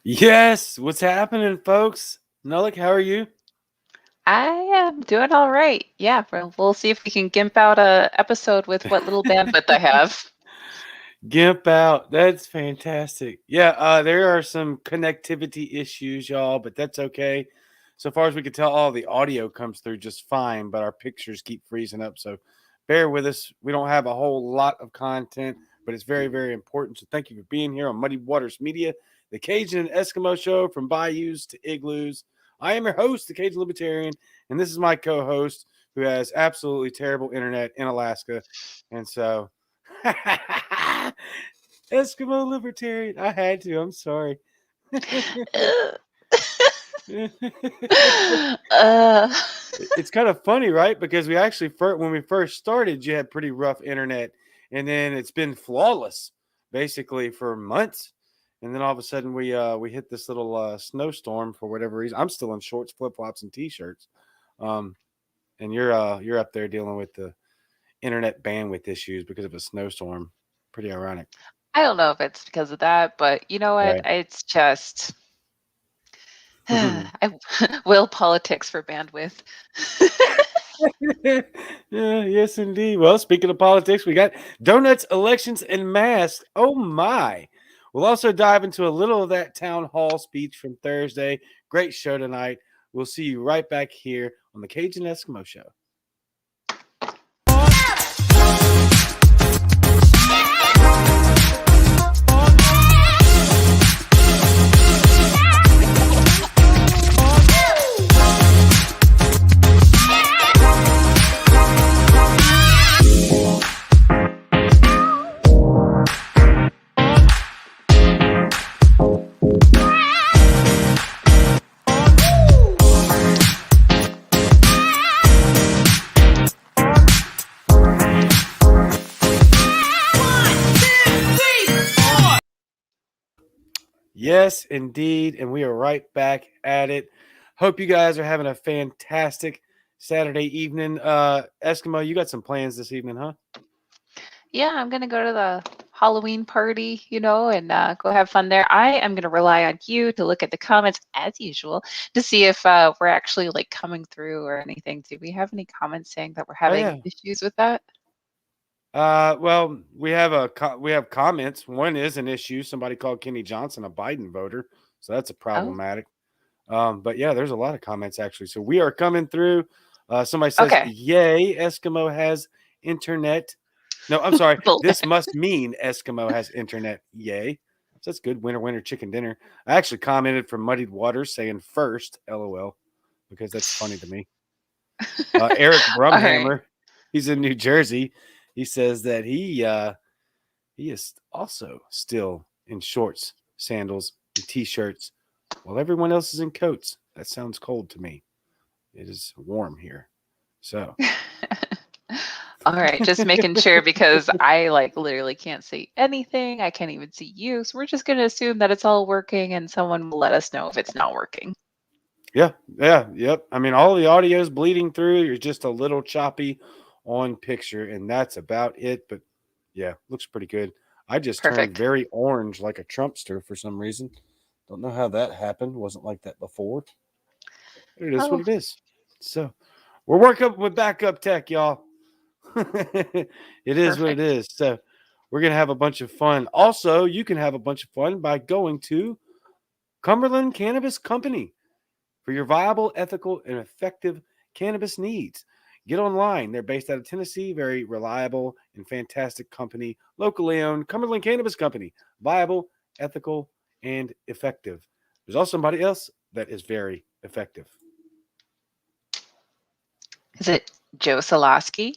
Yes, what's happening, folks? Nulik, how are you? I am doing all right. Yeah, we'll see if we can gimp out a episode with what little bandwidth I have. Gimp out. That's fantastic. Yeah, there are some connectivity issues, y'all, but that's okay. So far as we can tell, all the audio comes through just fine, but our pictures keep freezing up. So bear with us. We don't have a whole lot of content, but it's very, very important. So thank you for being here on Muddy Waters Media, the Cajun and Eskimo show from Bayous to Iglus. I am your host, the Cajun Libertarian, and this is my co-host who has absolutely terrible internet in Alaska. And so Eskimo Libertarian. I had to. I'm sorry. uh, It's kind of funny, right? Because we actually, when we first started, you had pretty rough internet, and then it's been flawless basically for months. And then all of a sudden, we hit this little snowstorm for whatever reason. I'm still in shorts, flip flops, and t-shirts. Um, and you're up there dealing with the internet bandwidth issues because of a snowstorm. Pretty ironic, I don't know if it's because of that, but you know what? right? It's just I will politics for bandwidth. Yeah, yes, indeed. Well, speaking of politics, we got donuts, elections, and masks. Oh, my. We'll also dive into a little of that town hall speech from Thursday. Great show tonight. We'll see you right back here on the Cajun Eskimo Show. Yes, indeed. And we are right back at it. Hope you guys are having a fantastic Saturday evening. Eskimo, you got some plans this evening, huh? Yeah, I'm gonna go to the Halloween party, and go have fun there. I am gonna rely on you to look at the comments as usual to see if we're actually like coming through or anything. Do we have any comments saying that we're Oh, having yeah. issues with that? Well, we have comments. One is an issue. Somebody called Kenny Johnson a Biden voter, so that's a Oh, problematic. But yeah, there's a lot of comments actually. So we are coming through. Somebody says, okay. "Yay, Eskimo has internet." No, I'm sorry. This must mean Eskimo has internet. Yay. So that's good. Winter, winter, chicken dinner. I actually commented from Muddied Waters saying first, LOL, because that's funny to me. Eric All right. Brumhammer, he's in New Jersey. He says that he is also still in shorts, sandals, and t-shirts, while everyone else is in coats. That sounds cold to me. It is warm here. So All right, just making sure because I like literally can't see anything. I can't even see you. So we're just going to assume that it's all working and someone will let us know if it's not working. yeah, yep. I mean, all the audio is bleeding through. You're just a little choppy on picture, and that's about it. But yeah, looks pretty good. I just turned Perfect. very orange like a Trumpster for some reason. Don't know how that happened. Wasn't like that before. It is what Oh, it is. So we're working with backup tech, y'all. It is what it perfect. is. So we're gonna have a bunch of fun. Also, you can have a bunch of fun by going to Cumberland Cannabis Company for your viable, ethical, and effective cannabis needs. Get online. They're based out of Tennessee. Very reliable and fantastic company. Locally owned Cumberland Cannabis Company. Viable, ethical, and effective. There's also somebody else that is very effective. Is it Joe Salaski?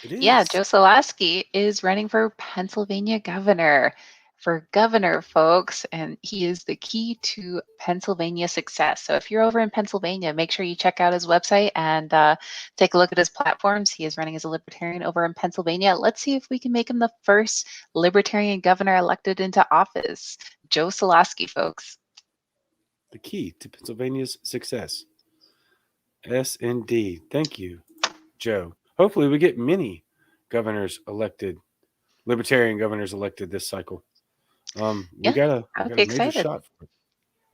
It Yeah, Joe is. Salaski is running for Pennsylvania governor. For governor, folks, and he is the key to Pennsylvania success. So if you're over in Pennsylvania, make sure you check out his website and take a look at his platforms. He is running as a libertarian over in Pennsylvania. Let's see if we can make him the first libertarian governor elected into office. Joe Salaski, folks. The key to Pennsylvania's success. Yes, indeed. Thank you, Joe. Hopefully, we get many governors elected, libertarian governors elected this cycle. We Yeah, got a I we would got be a major excited. shot for it.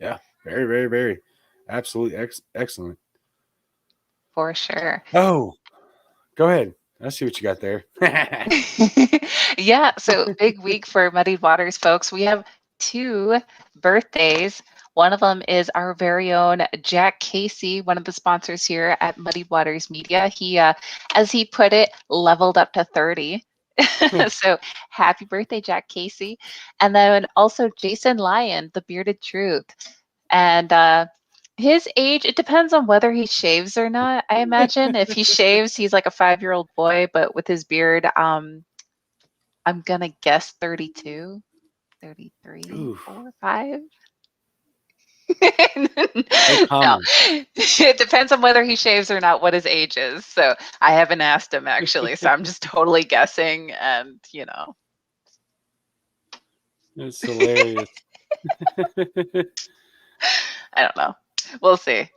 Yeah, very, very, very, absolutely excellent. For sure. Oh, go ahead. I see what you got there. Yeah, so big week for Muddied Waters, folks. We have two birthdays. One of them is our very own Jack Casey, one of the sponsors here at Muddied Waters Media. He, as he put it, leveled up to 30. So happy birthday, Jack Casey. And then also Jason Lyon, the bearded truth. And his age, it depends on whether he shaves or not. I imagine if he shaves, he's like a 5-year-old boy, but with his beard, I'm gonna guess 32, 33, Oof, 4, 5. no No, comment. it depends on whether he shaves or not, what his age is. So I haven't asked him actually. So I'm just totally guessing. And, It's hilarious. I don't know. We'll see.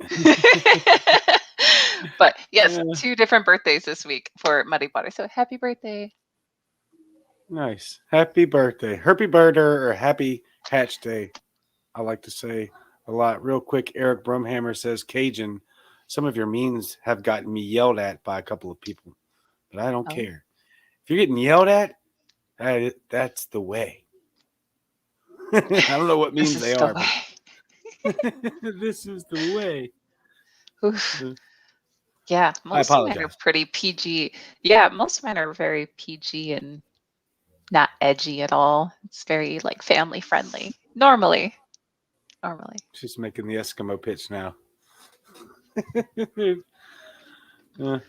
But yes, Yeah, two different birthdays this week for Muddy Water. So happy birthday. nice. Happy birthday. Happy birthday or happy hatch day. I like to say a lot. Real quick, Eric Brumhammer says, Cajun, some of your memes have gotten me yelled at by a couple of people, but I don't Oh, care. If you're getting yelled at, that's the way. I don't know what this memes they is the are, but way. this is the way. Oof. Uh, Yeah, I most of mine are apologize. pretty PG. Yeah, most of mine are very PG and not edgy at all. It's very like family friendly. Normally. Normally. Just making the Eskimo pitch now.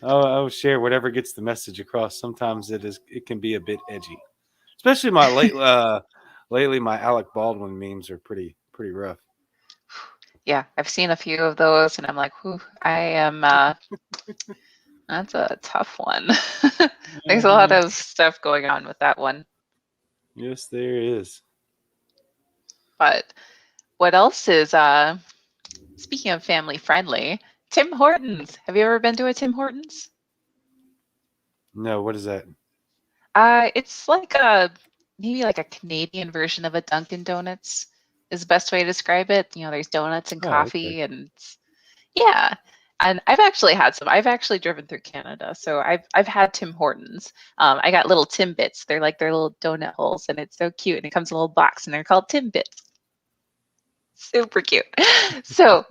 I'll share whatever gets the message across. Sometimes it can be a bit edgy, especially my lately my Alec Baldwin memes are pretty rough. Yeah, I've seen a few of those and I'm like, whew, I am that's a tough one. There's a lot Uh-huh. of stuff going on with that one. Yes, there is. But what else is speaking of family friendly, Tim Hortons. Have you ever been to a Tim Hortons? No, what is that? It's like a maybe like a Canadian version of a Dunkin' Donuts is the best way to describe it. There's donuts and Oh, okay. coffee and yeah. And I've actually had some. I've actually driven through Canada, so I've had Tim Hortons. I got little Timbits. They're like their little donut holes, and it's so cute. And it comes in a little box, and they're called Timbits. Super cute. So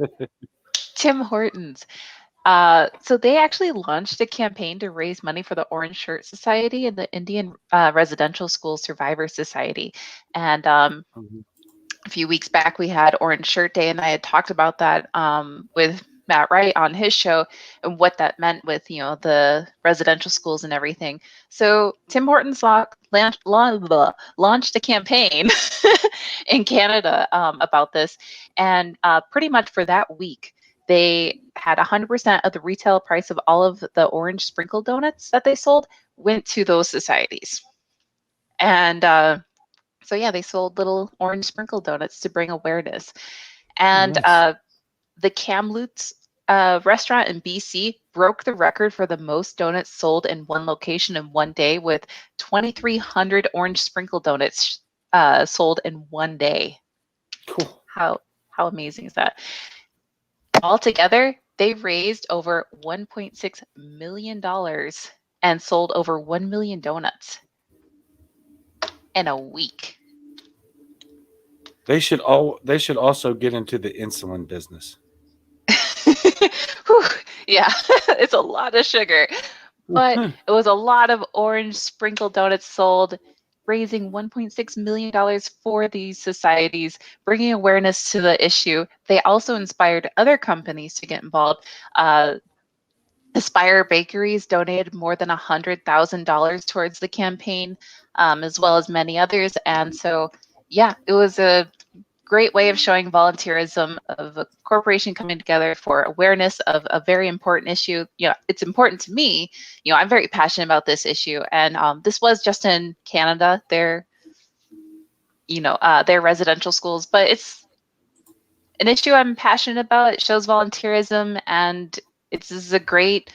Tim Hortons. So they actually launched a campaign to raise money for the Orange Shirt Society and the Indian Residential School Survivor Society. And Mhm. a few weeks back, we had Orange Shirt Day, and I had talked about that with Matt Wright on his show and what that meant with the residential schools and everything. So Tim Hortons launched a campaign in Canada about this, and pretty much for that week, they had 100% of the retail price of all of the orange sprinkle donuts that they sold went to those societies. And so yeah, they sold little orange sprinkle donuts to bring awareness. Oh, And nice. the Kamloops restaurant in BC broke the record for the most donuts sold in one location in one day with 2,300 orange sprinkle donuts sold in one day. Cool. How amazing is that? Altogether, they raised over $1.6 million and sold over 1 million donuts in a week. They should also get into the insulin business. Whew, yeah, it's a lot of sugar, but it was a lot of orange sprinkle donuts sold, raising $1.6 million for these societies, bringing awareness to the issue. They also inspired other companies to get involved. Aspire Bakeries donated more than $100,000 towards the campaign, as well as many others. And so, yeah, it was a great way of showing volunteerism of a corporation coming together for awareness of a very important issue. It's important to me. I'm very passionate about this issue, and this was just in Canada, their residential schools, but it's an issue I'm passionate about. It shows volunteerism, and this is a great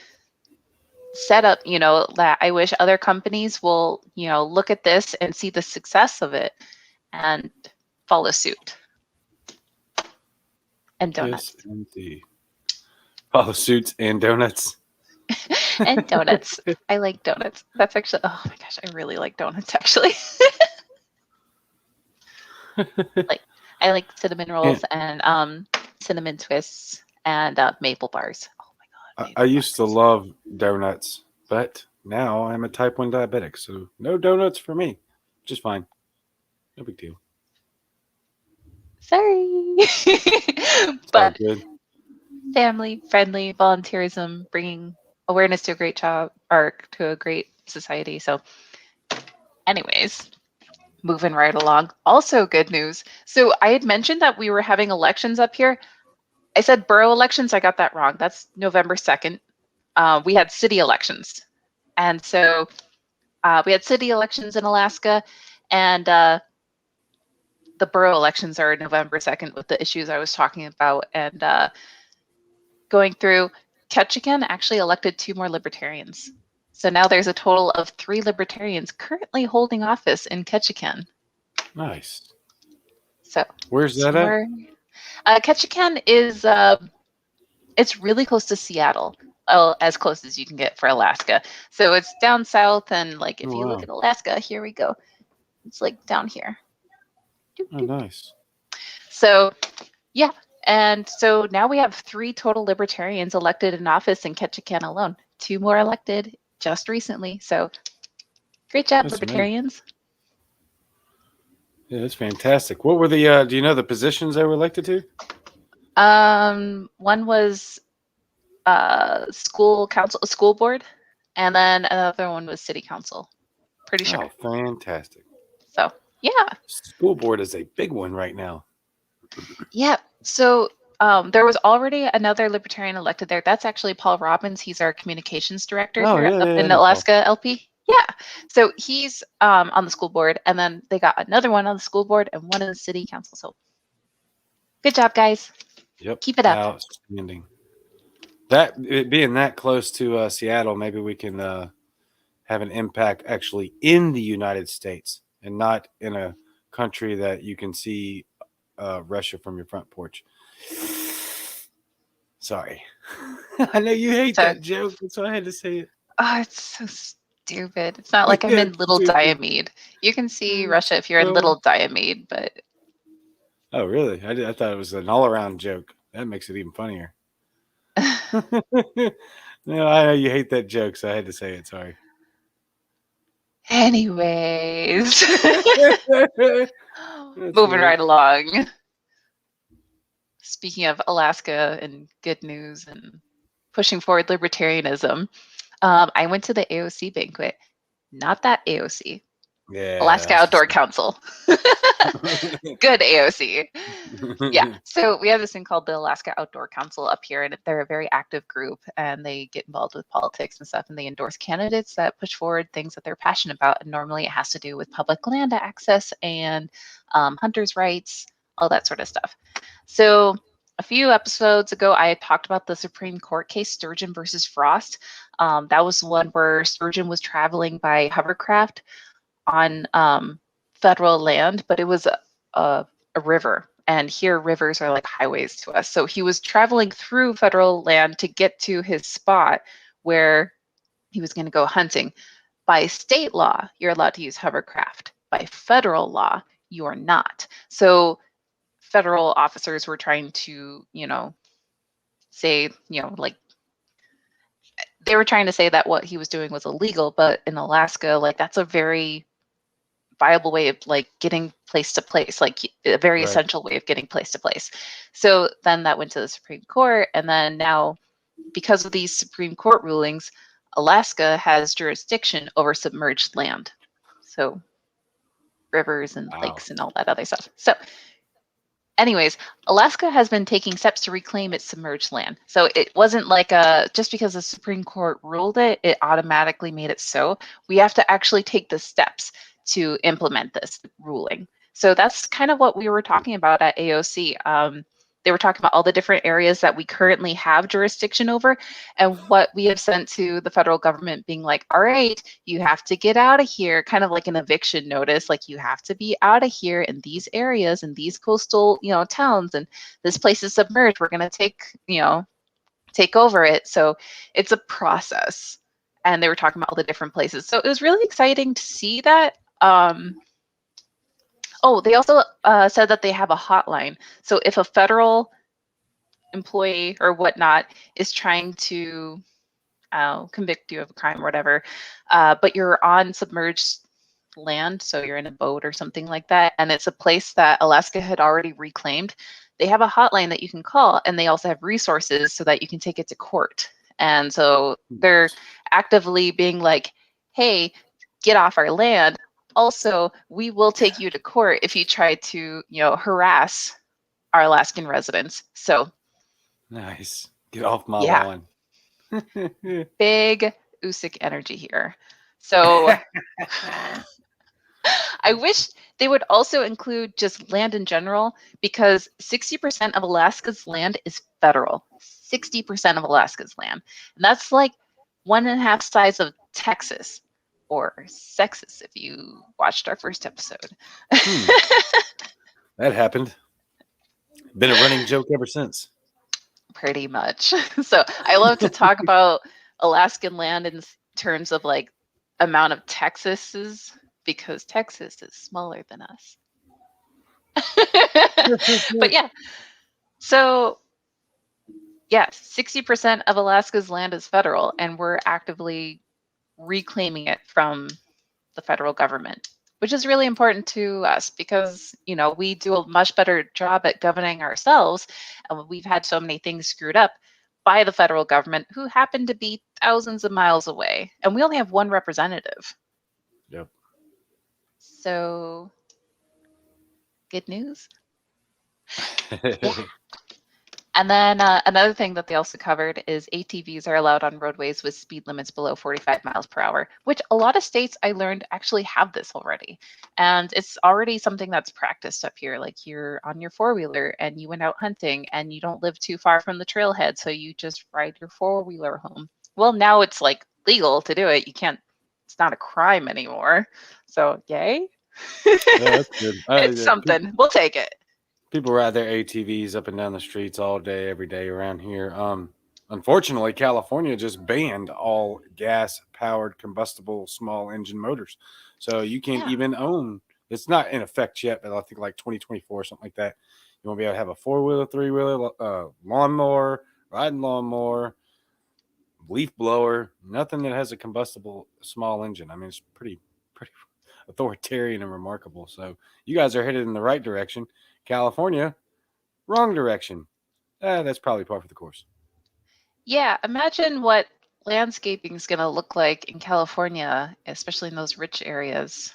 setup, that I wish other companies will, look at this and see the success of it and follow suit. and Yes, donuts. indeed. Follow suits and donuts. And donuts. I like donuts. That's actually, oh my gosh, I really like donuts actually. Like I like cinnamon And rolls and cinnamon twists and maple bars. Oh my god, I maple used to bars. love donuts, but now I'm a type 1 diabetic, so no donuts for me. Which is fine. No big deal. Sorry. It's all But good. family friendly volunteerism, bringing awareness to a great job or to a great society. So, anyways, moving right along. Also, good news. So, I had mentioned that we were having elections up here. I said borough elections. I got that wrong. That's November 2nd. We had city elections. And so we had city elections in Alaska, and the borough elections are November 2nd with the issues I was talking about. And going through, Ketchikan actually elected 2 more libertarians. So now there's a total of 3 libertarians currently holding office in Ketchikan. Nice. So Where's that some at? more. Ketchikan is it's really close to Seattle. Well, as close as you can get for Alaska. So it's down south, and like if Oh, you look wow. at Alaska, here we go. It's like down here. Doop, Oh, doop. nice. So yeah, and so now we have 3 total libertarians elected in office in Ketchikan alone. 2 more elected just recently. So great job, That's amazing. libertarians. Yeah, that's fantastic. What were the, do you know the positions they were elected to? One was school council, school board, and then another one was city council. Pretty sure. Oh, fantastic. So yeah, School board is a big one right now. yeah. So there was already another libertarian elected there. That's actually Paul Robbins. He's our communications director Oh, here yeah, up yeah, I in know Paul. Alaska LP. Yeah. So he's on the school board, and then they got another one on the school board and one in the city council. So good job, guys. Yep. Keep it up. Outstanding. That it being that close to Seattle, maybe we can have an impact actually in the United States and not in a country that you can see Russia from your front porch. Sorry. I know you hate So that joke. That's why I had to say it. oh, it's so stupid. It's not like I'm Yeah, in it's Little stupid. Diomede. You can see Russia if you're in Well, Little Diomede, but oh, really? I thought it was an all around joke. That makes it even funnier. No, I know you hate that joke, so I had to say it. Sorry. anyways, That's moving funny. right along. Speaking of Alaska and good news and pushing forward libertarianism, I went to the AOC banquet. Not that AOC, Yeah, Alaska I was Outdoor just Council. Good AOC. Yeah. So we have this thing called the Alaska Outdoor Council up here, and they're a very active group, and they get involved with politics and stuff, and they endorse candidates that push forward things that they're passionate about. And normally it has to do with public land access and hunters' rights, all that sort of stuff. So a few episodes ago, I had talked about the Supreme Court case, Sturgeon versus Frost. That was one where Sturgeon was traveling by hovercraft on federal land, but it was a river. And here, rivers are like highways to us. So he was traveling through federal land to get to his spot where he was going to go hunting. By state law, you're allowed to use hovercraft. By federal law, you are not. So federal officers were trying to, say, like they were trying to say that what he was doing was illegal, but in Alaska, like that's a very viable way of like getting place to place, like a very right. essential way of getting place to place. So then that went to the Supreme Court, and then now because of these Supreme Court rulings, Alaska has jurisdiction over submerged land. So rivers and Wow. lakes and all that other stuff. So anyways, Alaska has been taking steps to reclaim its submerged land. So it wasn't like just because the Supreme Court ruled it, it automatically made it so. We have to actually take the steps to implement this ruling. So that's kind of what we were talking about at AOC. they were talking about all the different areas that we currently have jurisdiction over and what we have sent to the federal government being like, all right, you have to get out of here, kind of like an eviction notice, like you have to be out of here in these areas and these coastal, towns, and this place is submerged. We're going to take over it. So it's a process. And they were talking about all the different places. So it was really exciting to see that. They also said that they have a hotline. So if a federal employee or whatnot is trying to convict you of a crime or whatever, but you're on submerged land, so you're in a boat or something like that, and it's a place that Alaska had already reclaimed, they have a hotline that you can call, and they also have resources so that you can take it to court. And so they're actively being like, hey, get off our land. Also, we will take you to court if you try to, harass our Alaskan residents. So Nice. Get off my yeah, lawn. big Usik energy here. So I wish they would also include just land in general, because 60% of Alaska's land is federal. 60% of Alaska's land. And that's like 1.5 size of Texas, or Sexus if you watched our first episode. That happened. Been a running joke ever since. Pretty much. So I love to talk about Alaskan land in terms of like amount of Texases, because Texas is smaller than us. But yeah, so yeah, 60% of Alaska's land is federal, and we're actively reclaiming it from the federal government, which is really important to us because, we do a much better job at governing ourselves. And we've had so many things screwed up by the federal government, who happen to be thousands of miles away. And we only have one representative. Yep. So, good news. Yeah. And then another thing that they also covered is ATVs are allowed on roadways with speed limits below 45 miles per hour, which a lot of states, I learned, actually have this already. And it's already something that's practiced up here. Like, you're on your four-wheeler and you went out hunting and you don't live too far from the trailhead, so you just ride your four-wheeler home. Well, now it's like legal to do it. You can't, it's not a crime anymore. So yay. Yeah, that's good. It's something. We'll take it. People ride their ATVs up and down the streets all day, every day around here. Unfortunately, California just banned all gas-powered combustible small engine motors, so you can't even own. It's not in effect yet, but I think like 2024 or something like that. You won't be able to have a four-wheeler, three-wheeler, lawnmower, riding lawnmower, leaf blower, nothing that has a combustible small engine. I mean, it's pretty authoritarian and remarkable. So you guys are headed in the right direction. California, wrong direction. That's probably par for the course. Yeah, imagine what landscaping is going to look like in California, especially in those rich areas.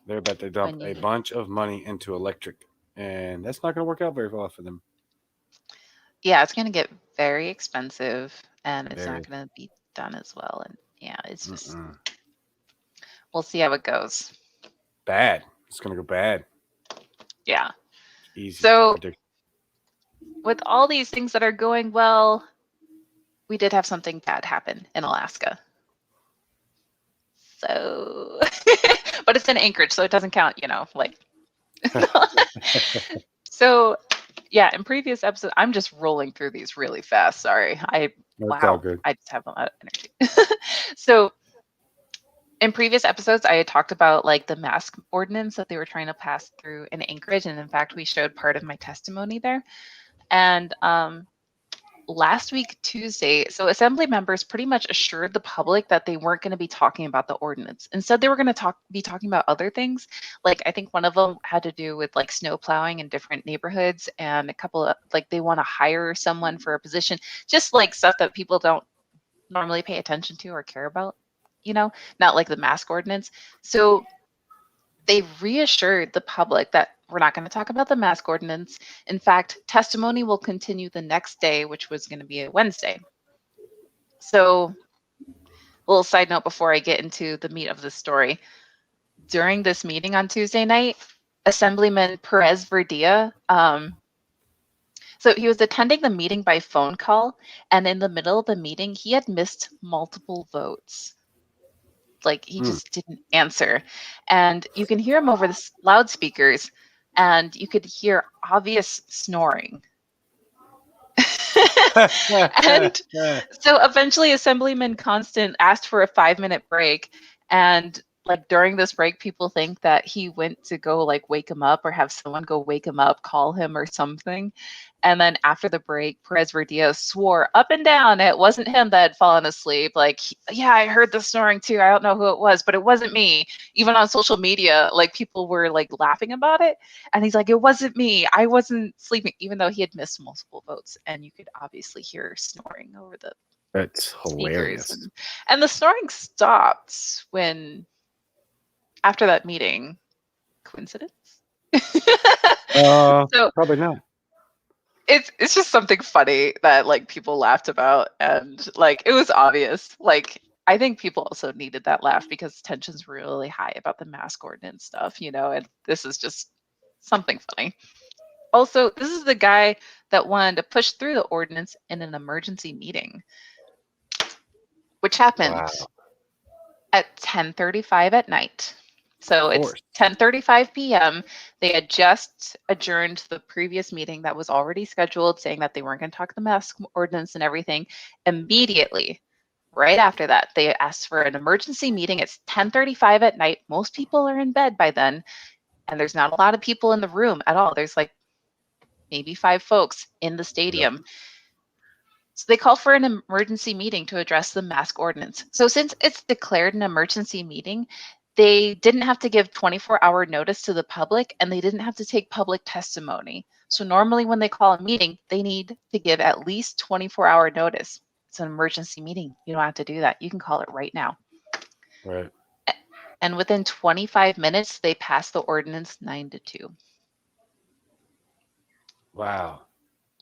They're about to dump a bunch of money into electric, and that's not going to work out very well for them. Yeah, it's going to get very expensive, and it's not going to be done as well. And yeah, it's just, we'll see how it goes. Bad. It's going to go bad. Yeah. Easy. So with all these things that are going well, we did have something bad happen in Alaska. So, but it's in Anchorage, so it doesn't count, like. So, yeah, in previous episodes, I'm just rolling through these really fast. Sorry. That's all good. I just have a lot of energy. So, in previous episodes, I had talked about like the mask ordinance that they were trying to pass through in Anchorage. And in fact, we showed part of my testimony there. And last week, Tuesday, so Assembly members pretty much assured the public that they weren't going to be talking about the ordinance. Instead, they were going to be talking about other things. Like, I think one of them had to do with like snow plowing in different neighborhoods, and a couple of like they want to hire someone for a position, just like stuff that people don't normally pay attention to or care about, not like the mask ordinance. So they reassured the public that we're not going to talk about the mask ordinance. In fact, testimony will continue the next day, which was going to be a Wednesday. So, a little side note before I get into the meat of the story. During this meeting on Tuesday night, Assemblyman Perez Verdia So he was attending the meeting by phone call, and in the middle of the meeting, he had missed multiple votes. Like he Mm. just didn't answer. And you can hear him over the loudspeakers, and you could hear obvious snoring. And so eventually Assemblyman Constant asked for a 5-minute break, and like during this break people think that he went to go like wake him up or have someone go wake him up, call him or something. And then after the break, Perez Verdillo swore up and down it wasn't him that had fallen asleep. Like, yeah, I heard the snoring too. I don't know who it was, but it wasn't me. Even on social media, like people were like laughing about it. And he's like, it wasn't me. I wasn't sleeping, even though he had missed multiple votes. And you could obviously hear snoring over the That's speakers. hilarious. And the snoring stopped when, after that meeting. Coincidence? So Probably not. it's just something funny that like people laughed about, and like it was obvious. Like I think people also needed that laugh because tension's really high about the mask ordinance stuff, and this is just something funny. Also, this is the guy that wanted to push through the ordinance in an emergency meeting, which happened Wow. at 10:35 at night. Of So it's course. 10:35 p.m. They had just adjourned the previous meeting that was already scheduled, saying that they weren't going to talk the mask ordinance and everything. Immediately, right after that, they asked for an emergency meeting. It's 10:35 at night. Most people are in bed by then, and there's not a lot of people in the room at all. There's like maybe 5 folks in the Yep. stadium. So they called for an emergency meeting to address the mask ordinance. So since it's declared an emergency meeting, they didn't have to give 24-hour notice to the public, and they didn't have to take public testimony. So normally when they call a meeting, they need to give at least 24-hour notice. It's an emergency meeting. You don't have to do that. You can call it right now. Right. And within 25 minutes, they passed the ordinance 9-2. Wow.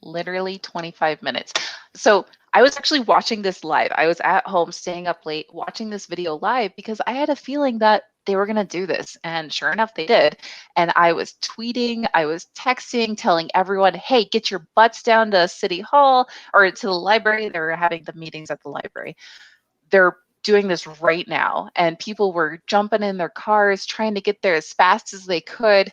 Literally 25 minutes. So I was actually watching this live. I was at home staying up late watching this video live because I had a feeling that they were going to do this. And sure enough, they did. And I was tweeting, I was texting, telling everyone, hey, get your butts down to City Hall or to the library. They were having the meetings at the library. They're doing this right now. And people were jumping in their cars, trying to get there as fast as they could.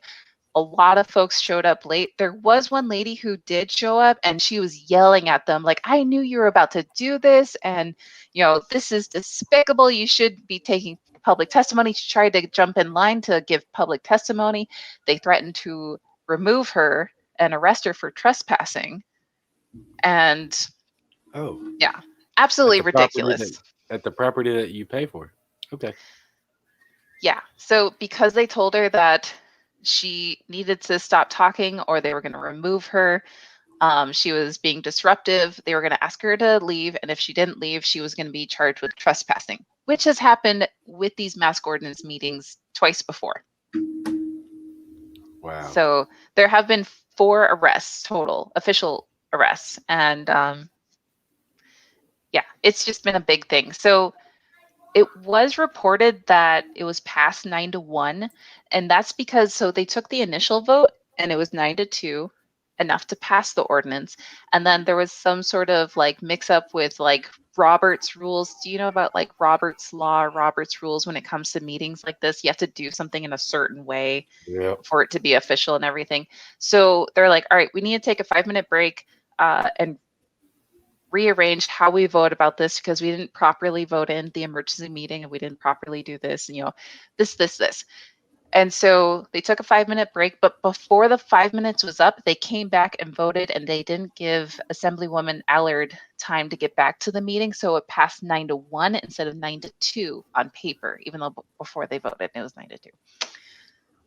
A lot of folks showed up late. There was one lady who did show up, and she was yelling at them like, I knew you were about to do this, and this is despicable. You should be taking public testimony. She tried to jump in line to give public testimony. They threatened to remove her and arrest her for trespassing. And Oh. yeah, At absolutely the property that ridiculous. you pay for. Okay. Yeah. So because they told her that she needed to stop talking or they were going to remove her, she was being disruptive. They were going to ask her to leave. And if she didn't leave, she was going to be charged with trespassing, which has happened with these mask ordinance meetings twice before. Wow. So there have been 4 arrests total, official arrests. And yeah, it's just been a big thing. So it was reported that it was passed 9-1, and that's because they took the initial vote and it was 9-2, enough to pass the ordinance, and then there was some sort of like mix up with like Robert's rules. Do you know about like Robert's law, Robert's rules when it comes to meetings like this? You have to do something in a certain way Yep. for it to be official and everything. So they're like, all right, we need to take a 5-minute break and rearrange how we vote about this because we didn't properly vote in the emergency meeting and we didn't properly do this, and this. And so they took a 5-minute break, but before the 5 minutes was up, they came back and voted, and they didn't give Assemblywoman Allard time to get back to the meeting. So it passed 9-1 instead of 9-2 on paper, even though before they voted, it was 9-2.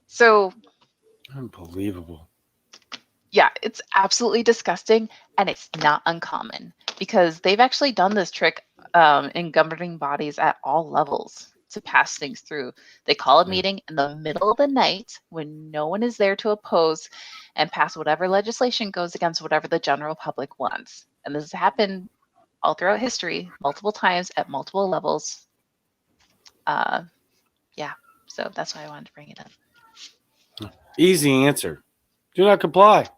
So Unbelievable. yeah, it's absolutely disgusting, and it's not uncommon because they've actually done this trick in governing bodies at all levels to pass things through. They call a Yeah. meeting in the middle of the night when no one is there to oppose and pass whatever legislation goes against whatever the general public wants. And this has happened all throughout history, multiple times at multiple levels. Yeah, so that's why I wanted to bring it up. Easy answer. Do not comply.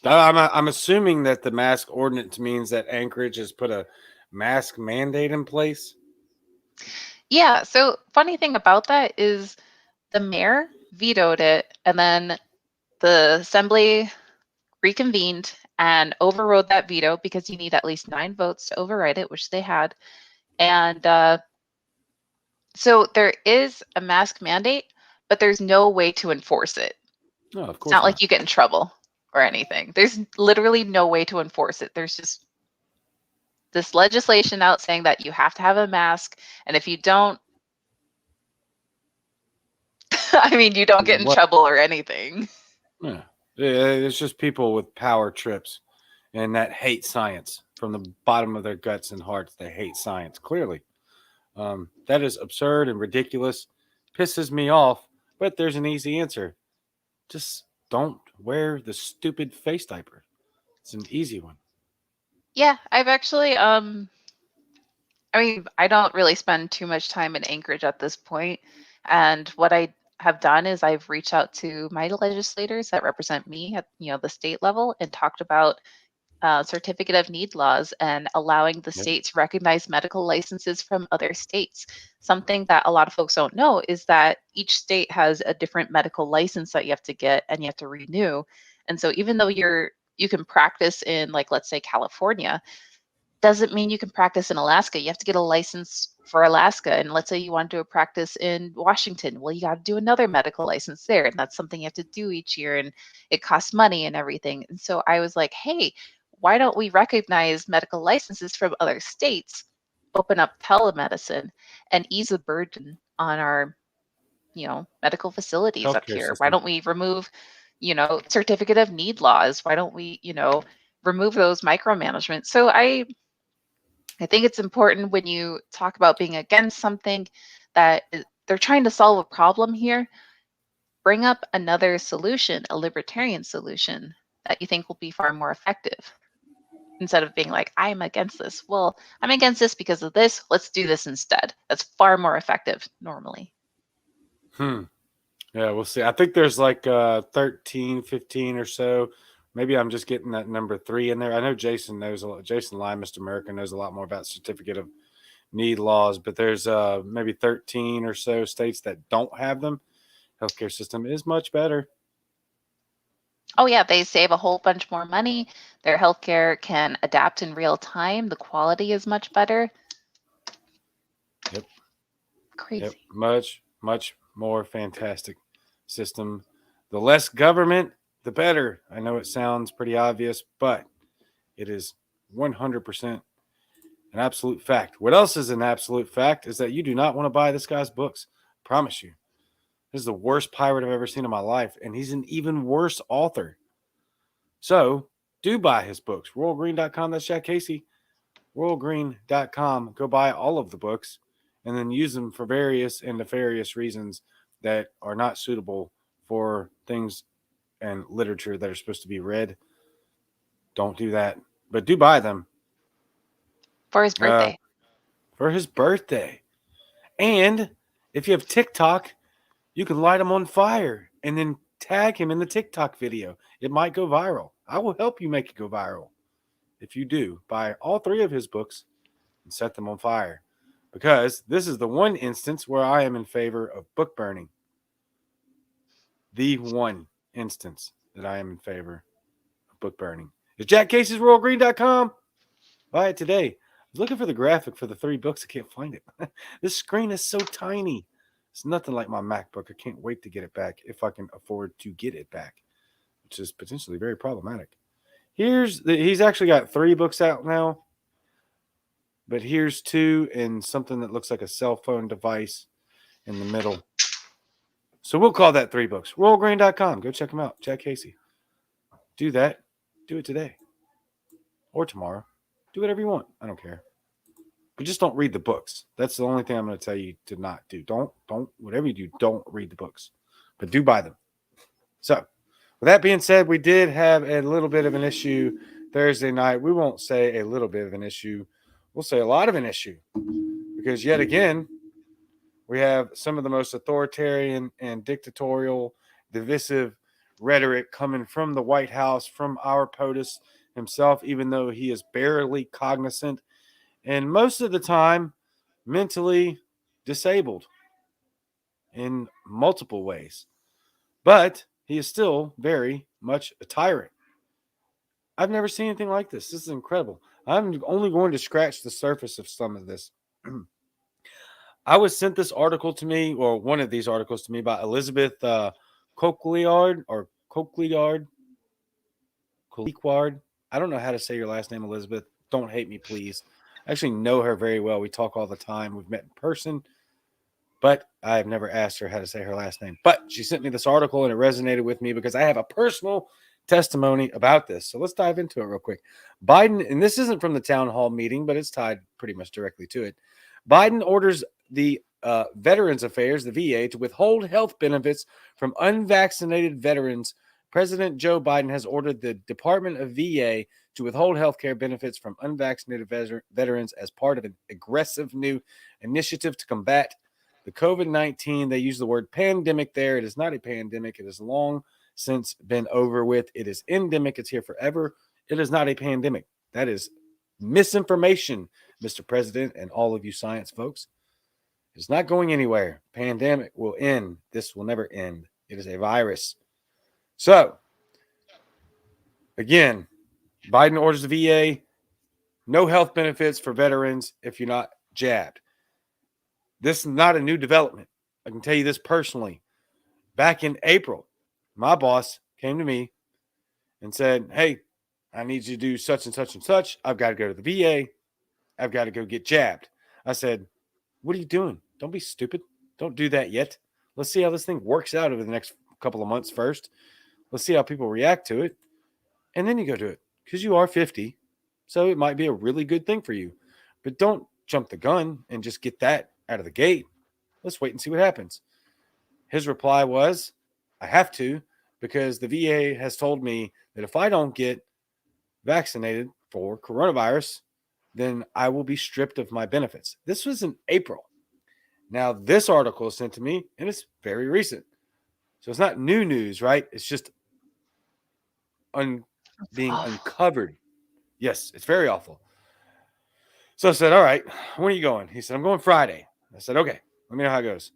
I'm assuming that the mask ordinance means that Anchorage has put a mask mandate in place. Yeah. So funny thing about that is the mayor vetoed it, and then the assembly reconvened and overrode that veto because you need at least 9 votes to override it, which they had. And so there is a mask mandate, but there's no way to enforce it. No, of It's course not not. like you get in trouble or anything. There's literally no way to enforce it. There's just this legislation out saying that you have to have a mask, and if you don't, I mean, you don't get in What? trouble or anything. Yeah. It's just people with power trips and that hate science from the bottom of their guts and hearts. They hate science, clearly. That is absurd and ridiculous. Pisses me off, but there's an easy answer. Just don't wear the stupid face diaper. It's an easy one. Yeah, I've actually I mean, I don't really spend too much time in Anchorage at this point, and what I have done is I've reached out to my legislators that represent me at the state level and talked about certificate of need laws and allowing the Yep. state to recognize medical licenses from other states. Something that a lot of folks don't know is that each state has a different medical license that you have to get and you have to renew. And so even though you can practice in, like, let's say California, doesn't mean you can practice in Alaska. You have to get a license for Alaska. And let's say you want to do a practice in Washington. Well, you got to do another medical license there. And that's something you have to do each year. And it costs money and everything. And so I was like, hey, why don't we recognize medical licenses from other states, open up telemedicine, and ease the burden on our, medical facilities up Healthcare here? Why system. don't we remove, certificate of need laws? Why don't we, remove those micromanagement? So I think it's important when you talk about being against something that they're trying to solve a problem here, bring up another solution, a libertarian solution that you think will be far more effective instead of being like, I'm against this. Well, I'm against this because of this. Let's do this instead. That's far more effective normally. Hmm. Yeah, we'll see. I think there's like 13, 15 or so. Maybe I'm just getting that number 3 in there. I know Jason knows a lot. Jason Lyon, Mr. America, knows a lot more about certificate of need laws, but there's maybe 13 or so states that don't have them. Healthcare system is much better. Oh, yeah, they save a whole bunch more money. Their healthcare can adapt in real time. The quality is much better. Yep. Yep. Crazy. Much, much more fantastic system. The less government, the better. I know it sounds pretty obvious, but it is 100% an absolute fact. What else is an absolute fact is that you do not want to buy this guy's books. I promise you. This is the worst pirate I've ever seen in my life, and he's an even worse author. So do buy his books. RoyalGreen.com. That's Jack Casey. RoyalGreen.com. Go buy all of the books and then use them for various and nefarious reasons that are not suitable for things and literature that are supposed to be read. Don't do that, but do buy them For his uh, birthday. for his birthday. And if you have TikTok, you can light him on fire and then tag him in the TikTok video. It might go viral. I will help you make it go viral. If you do, buy all 3 of his books and set them on fire. Because this is the one instance where I am in favor of book burning. The one instance that I am in favor of book burning is jackcasesroyalgreen.com. Buy it today. I was looking for the graphic for the 3 books. I can't find it. This screen is so tiny. It's nothing like my MacBook. I can't wait to get it back if I can afford to get it back, which is potentially very problematic. He's actually got 3 books out now, but here's 2 and something that looks like a cell phone device in the middle. So we'll call that 3 books. RollGreen.com. Go check them out. Jack Casey. Do that. Do it today or tomorrow. Do whatever you want. I don't care. But just don't read the books. That's the only thing I'm going to tell you to not do. Whatever you do, don't read the books. But do buy them. So, with that being said, we did have a little bit of an issue Thursday night. We won't say a little bit of an issue. We'll say a lot of an issue. Because yet again, we have some of the most authoritarian and dictatorial, divisive rhetoric coming from the White House, from our POTUS himself, even though he is barely cognizant and most of the time mentally disabled in multiple ways. But he is still very much a tyrant. I've never seen anything like this. This is incredible. I'm only going to scratch the surface of some of this. I was sent this article to me, or one of these articles to me, by Elizabeth Cochliard or Cochliard. Cochliard. I don't know how to say your last name, Elizabeth. Don't hate me, please. I actually know her very well. We talk all the time. We've met in person, but I've never asked her how to say her last name. But she sent me this article and it resonated with me because I have a personal testimony about this. So let's dive into it real quick. Biden, and this isn't from the town hall meeting, but it's tied pretty much directly to it. Biden orders the Veterans Affairs, the VA, to withhold health benefits from unvaccinated veterans. President Joe Biden has ordered the Department of VA to withhold health care benefits from unvaccinated veterans as part of an aggressive new initiative to combat the COVID-19. They use the word pandemic there. It is not a pandemic. It is long since been over with. It is endemic. It's here forever. It is not a pandemic. That is misinformation, Mr. President, and all of you science folks. It's not going anywhere. Pandemic will end. This will never end. It is a virus. So, again, Biden orders the VA, no health benefits for veterans if you're not jabbed. This is not a new development. I can tell you this personally. Back in April, my boss came to me and said, hey, I need you to do such and such and such. I've got to go to the VA. I've got to go get jabbed. I said, what are you doing? Don't be stupid. Don't do that yet. Let's see how this thing works out over the next couple of months first. Let's see how people react to it. And then you go do it because you are 50. So it might be a really good thing for you. But don't jump the gun and just get that out of the gate. Let's wait and see what happens. His reply was, I have to because the VA has told me that if I don't get vaccinated for coronavirus, then I will be stripped of my benefits. This was in April. Now, this article is sent to me, and it's very recent. So it's not new news, right? It's just being uncovered. Yes, it's very awful. So I said, all right, when are you going? He said, I'm going Friday. I said, okay, let me know how it goes.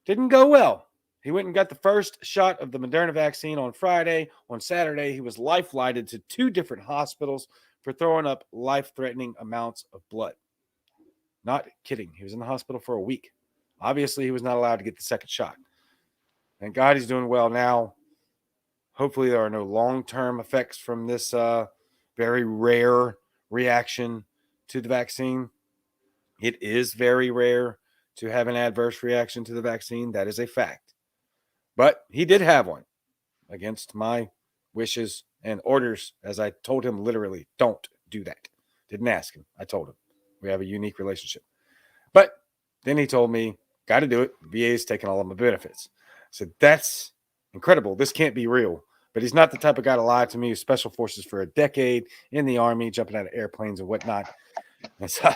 Didn't go well. He went and got the first shot of the Moderna vaccine on Friday. On Saturday, he was life-flighted to 2 different hospitals for throwing up life-threatening amounts of blood. Not kidding. He was in the hospital for a week. Obviously, he was not allowed to get the second shot. Thank God he's doing well now. Hopefully, there are no long-term effects from this very rare reaction to the vaccine. It is very rare to have an adverse reaction to the vaccine. That is a fact. But he did have one against my wishes and orders, as I told him literally, don't do that. Didn't ask him. I told him. We have a unique relationship. But then he told me, got to do it. VA is taking all of my benefits. I said, that's incredible. This can't be real. But he's not the type of guy to lie to me. Special forces for a decade in the Army, jumping out of airplanes and whatnot. And so,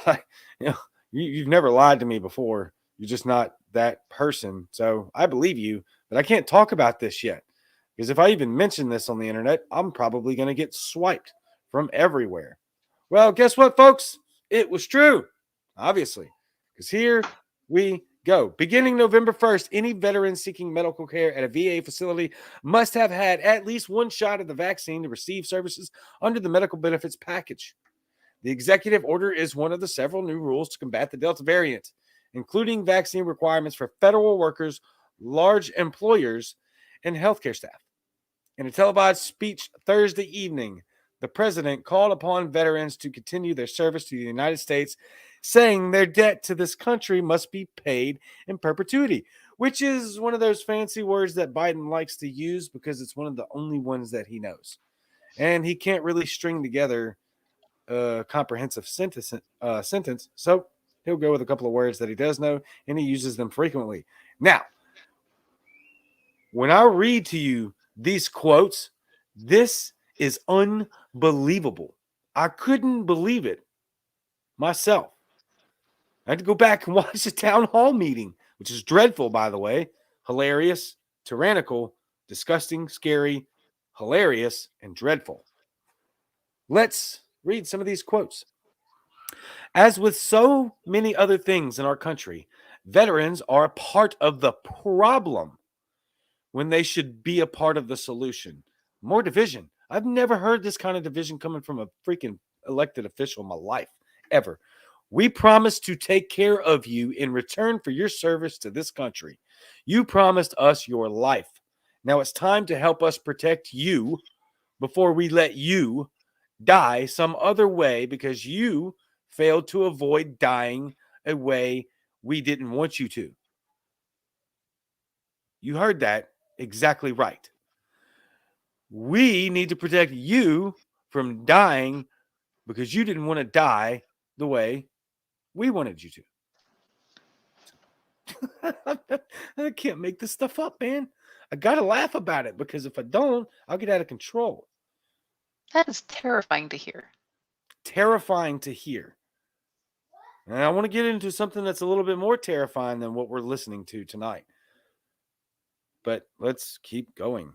you've never lied to me before. You're just not that person. So I believe you, but I can't talk about this yet. Because if I even mention this on the internet, I'm probably going to get swiped from everywhere. Well, guess what, folks? It was true, obviously. Because here we go. Beginning November 1st, any veteran seeking medical care at a VA facility must have had at least one shot of the vaccine to receive services under the medical benefits package. The executive order is one of the several new rules to combat the Delta variant, including vaccine requirements for federal workers, large employers, and healthcare staff. In a televised speech Thursday evening, the president called upon veterans to continue their service to the United States, saying their debt to this country must be paid in perpetuity, which is one of those fancy words that Biden likes to use because it's one of the only ones that he knows. And he can't really string together a comprehensive sentence, so he'll go with a couple of words that he does know, and he uses them frequently. Now, when I read to you these quotes, this is unbelievable. I couldn't believe it myself. I had to go back and watch the town hall meeting, which is dreadful, by the way, hilarious, tyrannical, disgusting, scary, hilarious, and dreadful. Let's read some of these quotes. As with so many other things in our country, veterans are a part of the problem when they should be a part of the solution. More division. I've never heard this kind of division coming from a freaking elected official in my life, ever. We promise to take care of you in return for your service to this country. You promised us your life. Now it's time to help us protect you before we let you die some other way because you failed to avoid dying a way we didn't want you to. You heard that exactly right. We need to protect you from dying because you didn't want to die the way we wanted you to. I can't make this stuff up, man. I got to laugh about it because if I don't, I'll get out of control. That is terrifying to hear. Terrifying to hear. And I want to get into something that's a little bit more terrifying than what we're listening to tonight. But let's keep going.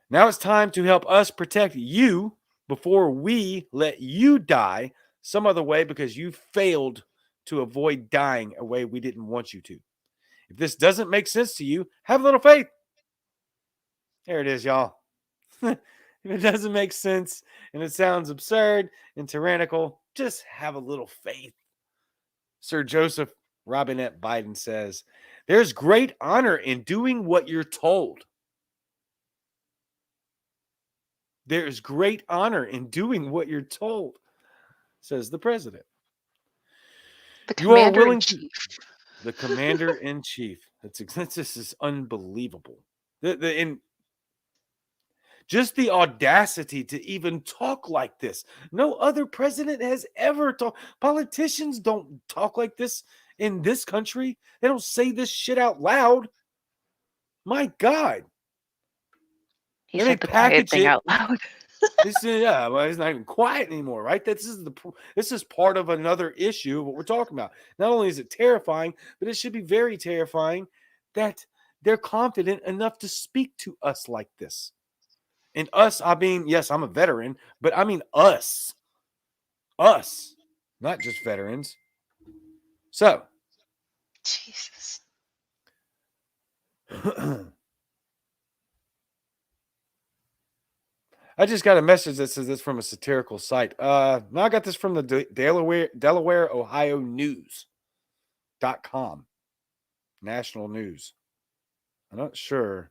Now it's time to help us protect you before we let you die some other way because you failed to avoid dying a way we didn't want you to. If this doesn't make sense to you, have a little faith. There it is, y'all. If it doesn't make sense and it sounds absurd and tyrannical, just have a little faith. Sir Joseph Robinette Biden says, there's great honor in doing what you're told. There is great honor in doing what you're told, says the president. The You are commander in willing to. chief. The commander in chief. This is unbelievable. And just the audacity to even talk like this. No other president has ever talked. Politicians don't talk like this in this country. They don't say this shit out loud. My God. He Then said they the quiet package thing it. out loud. This is well, it's not even quiet anymore, right? This is part of another issue of what we're talking about. Not only is it terrifying, but it should be very terrifying that they're confident enough to speak to us like this. And us, I mean, yes, I'm a veteran, but I mean us, not just veterans. So, Jesus. I just got a message that says this from a satirical site. Now I got this from the Delaware, Ohio News.com. National news. I'm not sure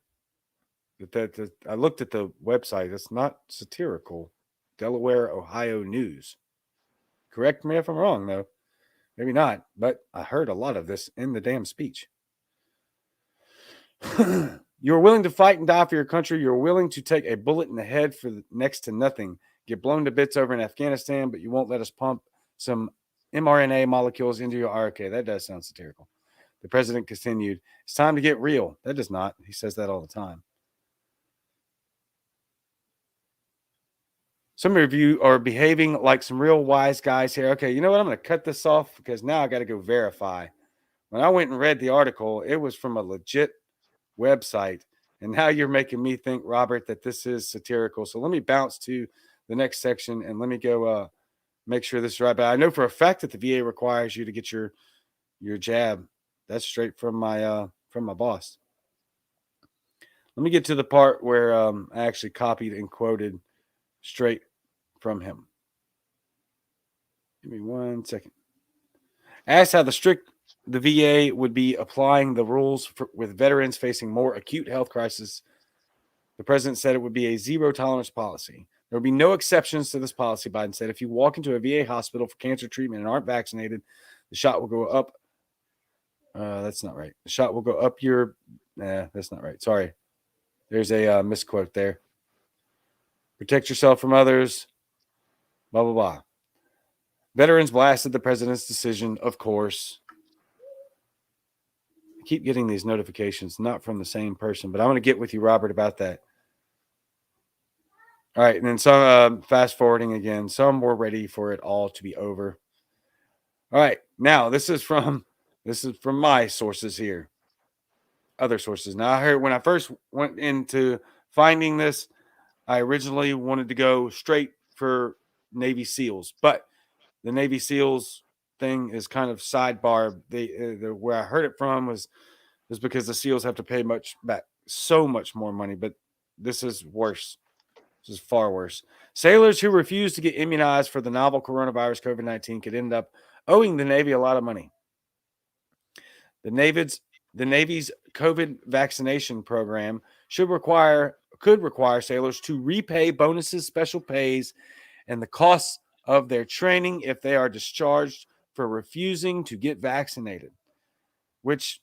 that I looked at the website. It's not satirical. Delaware, Ohio News. Correct me if I'm wrong, though. Maybe not, but I heard a lot of this in the damn speech. You're willing to fight and die for your country. You're willing to take a bullet in the head for next to nothing. Get blown to bits over in Afghanistan, but you won't let us pump some mRNA molecules into your RK. That does sound satirical. The president continued, it's time to get real. That does not. He says that all the time. Some of you are behaving like some real wise guys here. Okay, you know what? I'm going to cut this off because now I got to go verify. When I went and read the article, it was from a legit website. And now you're making me think, Robert, that this is satirical. So let me bounce to the next section and let me go make sure this is right. But I know for a fact that the VA requires you to get your jab. That's straight from my boss. Let me get to the part where I actually copied and quoted straight from him. Give me 1 second. Asked how the VA would be applying the rules with veterans facing more acute health crisis, the president said it would be a zero tolerance policy. There will be no exceptions to this policy, Biden said. If you walk into a VA hospital for cancer treatment and aren't vaccinated, the shot will go up. That's not right. The shot will go up your. That's not right. Sorry. There's a misquote there. Protect yourself from others. Blah, blah, blah. Veterans blasted the president's decision, of course. I keep getting these notifications, not from the same person, but I'm going to get with you, Robert, about that. All right, and then some fast forwarding again. Some were ready for it all to be over. All right, now this is from my sources here. other sources. Now, I heard when I first went into finding this, I originally wanted to go straight for Navy SEALs, but the Navy SEALs thing is kind of sidebar. Where I heard it from was because the SEALs have to pay so much more money, but this is worse. This is far worse. Sailors who refuse to get immunized for the novel coronavirus COVID-19 could end up owing the Navy a lot of money. The Navy's COVID vaccination program could require sailors to repay bonuses, special pays, and the costs of their training if they are discharged for refusing to get vaccinated. Which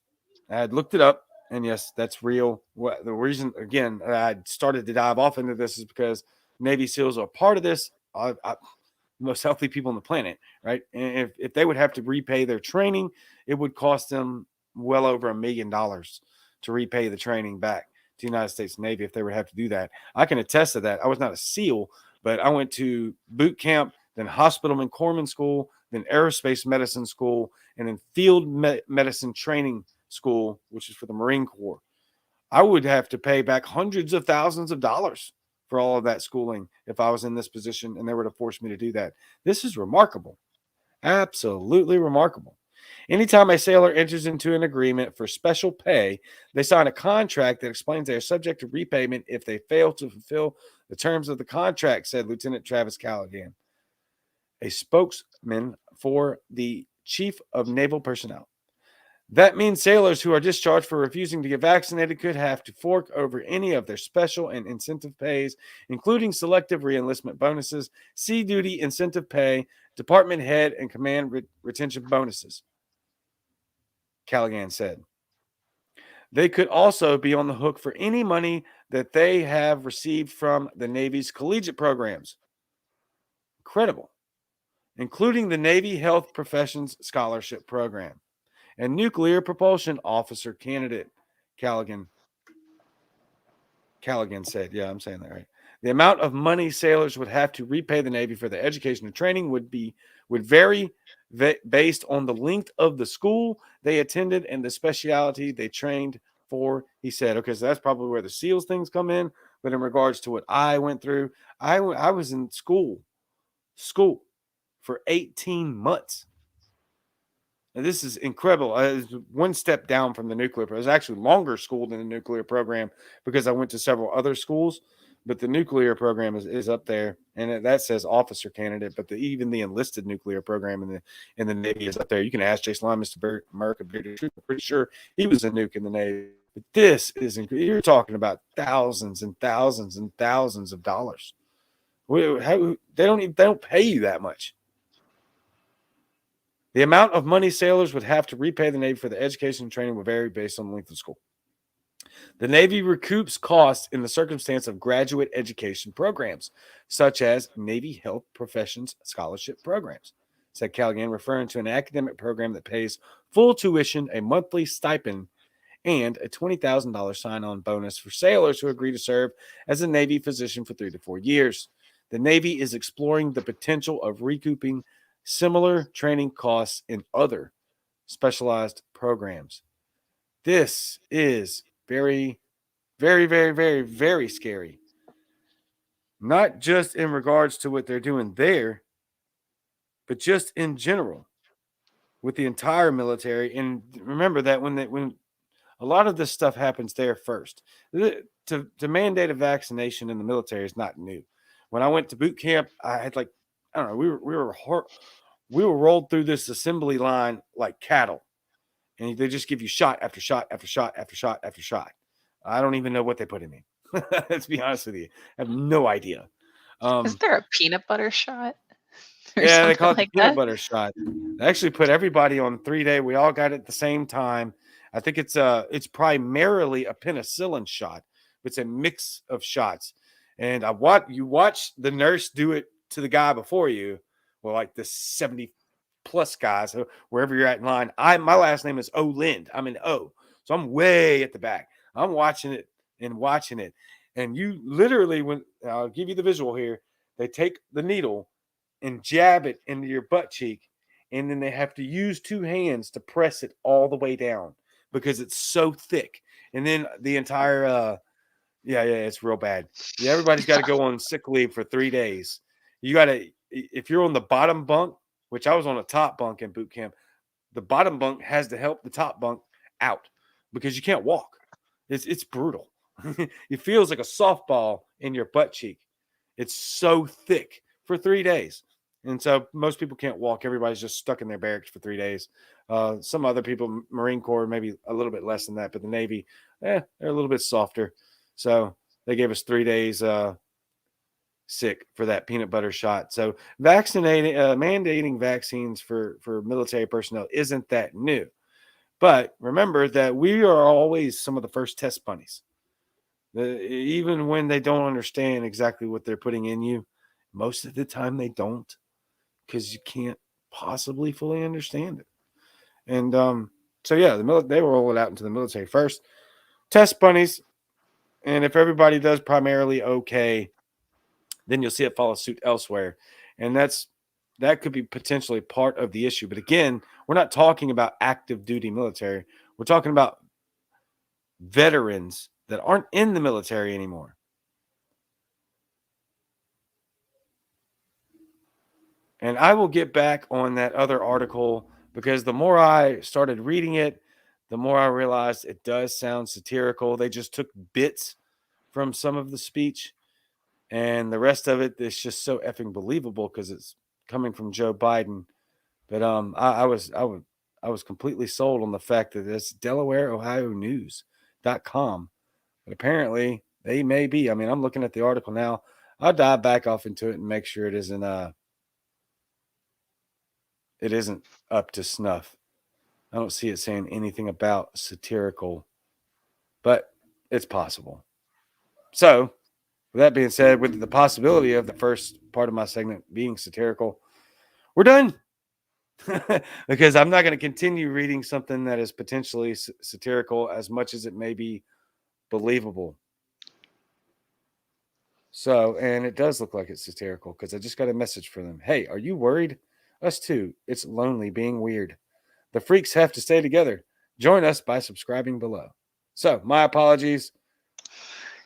I had looked it up, and yes, that's real. The reason, again, I started to dive off into this is because Navy SEALs are part of this. Most healthy people on the planet, right? And if they would have to repay their training, it would cost them well over $1 million to repay the training back to the United States Navy if they would have to do that. I can attest to that. I was not a SEAL, but I went to boot camp, then hospitalman corpsman school, then aerospace medicine school, and then field medicine training school, which is for the Marine Corps. I would have to pay back hundreds of thousands of dollars for all of that schooling if I was in this position and they were to force me to do that. This is remarkable. Absolutely remarkable. Anytime a sailor enters into an agreement for special pay, they sign a contract that explains they are subject to repayment if they fail to fulfill the terms of the contract, said Lieutenant Travis Callaghan, a spokesman for the Chief of Naval Personnel. That means sailors who are discharged for refusing to get vaccinated could have to fork over any of their special and incentive pays, including selective reenlistment bonuses, sea duty incentive pay, department head, and command retention bonuses, Callaghan said. They could also be on the hook for any money that they have received from the Navy's collegiate programs. Incredible. Including the Navy Health Professions Scholarship Program and nuclear propulsion officer candidate, Callaghan said. Yeah, I'm saying that right. The amount of money sailors would have to repay the Navy for their education and training would vary based on the length of the school they attended and the specialty they trained for, he said. Okay, so that's probably where the SEALs things come in. But in regards to what I went through, I was in school for 18 months. And this is incredible. It's one step down from the nuclear. It was actually longer school than the nuclear program because I went to several other schools. But the nuclear program is up there, and that says officer candidate. But even the enlisted nuclear program in the Navy is up there. You can ask Jason Lyon, Mr. America, I'm pretty sure he was a nuke in the Navy. But this is you're talking about thousands and thousands and thousands of dollars. They don't pay you that much. The amount of money sailors would have to repay the Navy for the education and training will vary based on the length of school. The Navy recoups costs in the circumstance of graduate education programs, such as Navy Health Professions Scholarship Programs, said Callaghan, referring to an academic program that pays full tuition, a monthly stipend, and a $20,000 sign-on bonus for sailors who agree to serve as a Navy physician for 3 to 4 years. The Navy is exploring the potential of recouping similar training costs in other specialized programs. This is very, very, very, very, very scary. Not just in regards to what they're doing there, but just in general with the entire military. And remember that when a lot of this stuff happens there first, to mandate a vaccination in the military is not new. When I went to boot camp, I had I don't know, we were rolled through this assembly line like cattle, and they just give you shot after shot after shot after shot after shot. I don't even know what they put in me. Let's be honest with you, I have no idea. Is there a peanut butter shot or Yeah, they something call it the like peanut that? butter shot. They actually put everybody on 3-day. We all got it at the same time. I think it's primarily a penicillin shot. It's a mix of shots. And you watch the nurse do it to the guy before you, well, like the 70 plus guys, so wherever you're at in line. My last name is O Lind. I'm an O. So I'm way at the back. I'm watching it and watching it. And you literally, when I'll give you the visual here, they take the needle and jab it into your butt cheek, and then they have to use 2 hands to press it all the way down because it's so thick. And then the entire yeah, it's real bad. Yeah, everybody's got to go on sick leave for 3 days. You got to, if you're on the bottom bunk, which I was on a top bunk in boot camp, the bottom bunk has to help the top bunk out because you can't walk. It's brutal. It feels like a softball in your butt cheek. It's so thick for 3 days. And so most people can't walk. Everybody's just stuck in their barracks for 3 days. Some other people, Marine Corps, maybe a little bit less than that, but the Navy, they're a little bit softer. So they gave us 3 days sick for that peanut butter shot. So vaccinating, mandating vaccines for military personnel isn't that new. But remember that we are always some of the first test bunnies. Even when they don't understand exactly what they're putting in you, most of the time they don't, because you can't possibly fully understand it. And so yeah, they will roll it out into the military first. Test bunnies, and if everybody does primarily okay, then you'll see it follow suit elsewhere. And that could be potentially part of the issue. But again, we're not talking about active duty military. We're talking about veterans that aren't in the military anymore. And I will get back on that other article because the more I started reading it, the more I realized it does sound satirical. They just took bits from some of the speech, and the rest of it is just so effing believable because it's coming from Joe Biden. But I was completely sold on the fact that it's Delaware, Ohio News.com. But apparently they may be. I mean, I'm looking at the article now. I'll dive back off into it and make sure it isn't up to snuff. I don't see it saying anything about satirical, but it's possible. So, with that being said, with the possibility of the first part of my segment being satirical, we're done. Because I'm not going to continue reading something that is potentially satirical as much as it may be believable. So, and it does look like it's satirical because I just got a message from them. Hey, are you worried? Us too. It's lonely being weird. The freaks have to stay together. Join us by subscribing below. So, my apologies.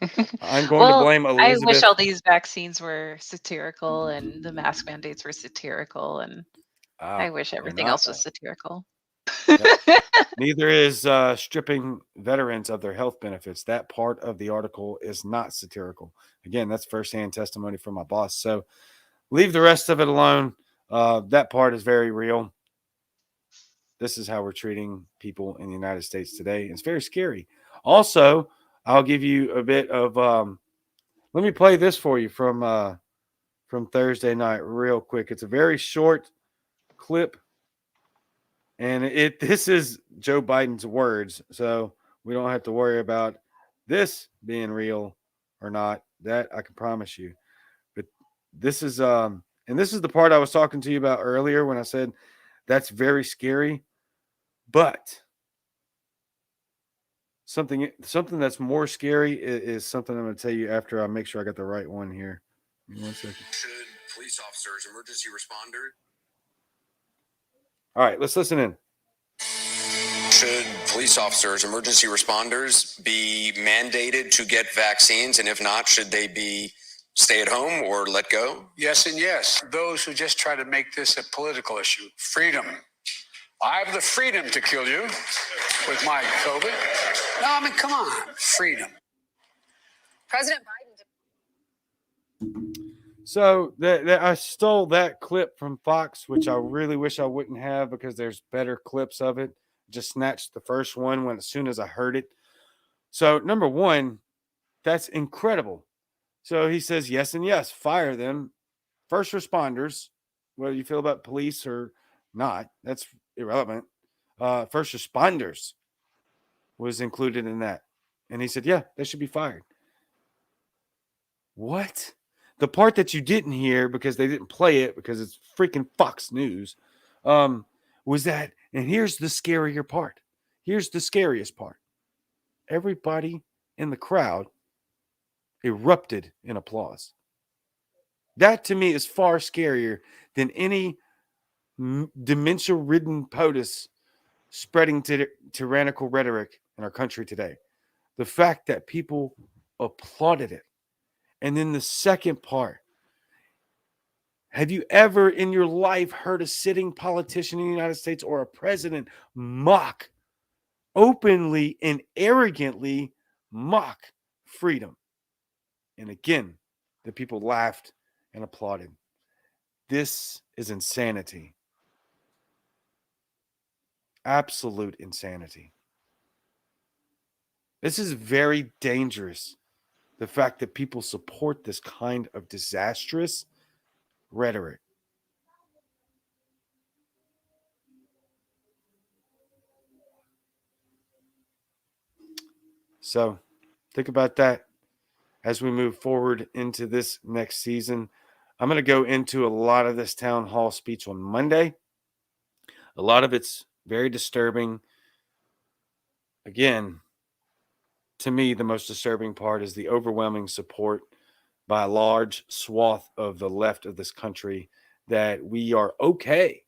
I'm going to Well, blame I wish Elizabeth. all these vaccines were satirical and the mask mandates were satirical, and I wish They're everything not, else was though. satirical. Yep. Neither is stripping veterans of their health benefits. That part of the article is not satirical. Again, that's firsthand testimony from my boss. So leave the rest of it alone. That part is very real. This is how we're treating people in the United States today. It's very scary. Also, I'll give you a bit of. Let me play this for you from Thursday night, real quick. It's a very short clip, and this is Joe Biden's words, so we don't have to worry about this being real or not. That I can promise you. But this is and this is the part I was talking to you about earlier when I said that's very scary. But something that's more scary is something I'm going to tell you after I make sure I got the right one here. Give me 1 second. Should police officers, emergency responders? All right, let's listen in. Should police officers, emergency responders be mandated to get vaccines? And if not, should they be stay at home or let go? Yes and yes. Those who just try to make this a political issue. Freedom. I have the freedom to kill you with my COVID. No, I mean, come on. Freedom. President Biden. So I stole that clip from Fox, which I really wish I wouldn't have because there's better clips of it. Just snatched the first one when as soon as I heard it. So number one, that's incredible. So he says yes and yes, fire them. First responders, whether you feel about police or not, that's irrelevant. First responders was included in that. And he said, yeah, they should be fired. What? The part that you didn't hear because they didn't play it because it's freaking Fox News was that, and here's the scarier part. Here's the scariest part. Everybody in the crowd erupted in applause. That to me is far scarier than any dementia-ridden POTUS spreading tyrannical rhetoric in our country today. the fact that people applauded it. And then the second part, have you ever in your life heard a sitting politician in the United States or a president mock, openly and arrogantly mock freedom? And again, the people laughed and applauded. This is insanity. Absolute insanity. This is very dangerous. The fact that people support this kind of disastrous rhetoric. So think about that as we move forward into this next season. I'm going to go into a lot of this town hall speech on Monday. A lot of it's very disturbing. Again, to me, the most disturbing part is the overwhelming support by a large swath of the left of this country that we are okay